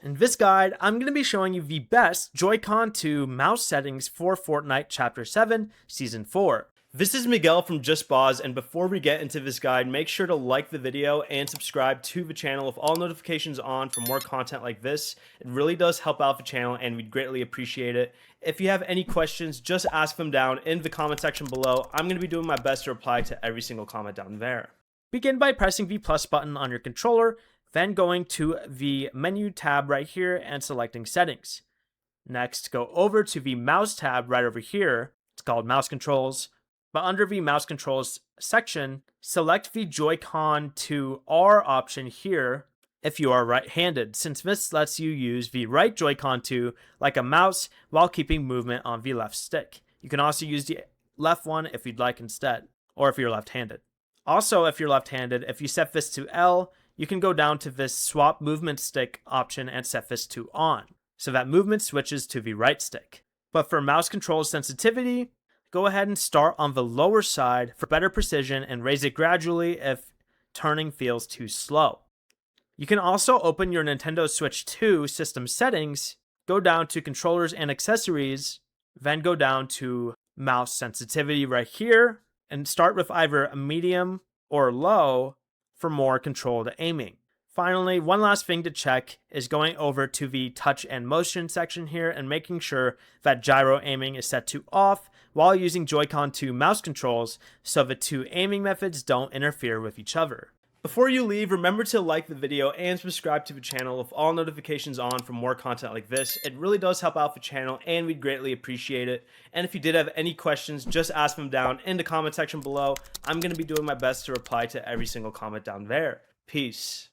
In this guide, I'm going to be showing you the best Joy-Con to mouse settings for Fortnite Chapter 7, Season 4. This is Miguel from Just Boz, and before we get into this guide, make sure to like the video and subscribe to the channel with all notifications on for more content like this. It really does help out the channel and we'd greatly appreciate it. If you have any questions, just ask them down in the comment section below. I'm going to be doing my best to reply to every single comment down there. Begin by pressing the plus button on your controller, then going to the menu tab right here and selecting settings. Next, go over to the mouse tab right over here. It's called mouse controls. But under the mouse controls section, select the Joy-Con to R option here if you are right-handed, since this lets you use the right Joy-Con to like a mouse while keeping movement on the left stick. You can also use the left one if you'd like instead, or if you're left-handed. Also, if you're left-handed, if you set this to L, you can go down to this swap movement stick option and set this to on, so that movement switches to the right stick. But for mouse control sensitivity, go ahead and start on the lower side for better precision and raise it gradually if turning feels too slow. You can also open your Nintendo Switch 2 system settings, go down to controllers and accessories, then go down to mouse sensitivity right here, and start with either a medium or low for more controlled aiming. Finally, one last thing to check is going over to the touch and motion section here and making sure that gyro aiming is set to off while using Joy-Con 2 mouse controls so the two aiming methods don't interfere with each other. Before you leave, remember to like the video and subscribe to the channel with all notifications on for more content like this. It really does help out the channel and we'd greatly appreciate it. And if you did have any questions, just ask them down in the comment section below. I'm going to be doing my best to reply to every single comment down there. Peace.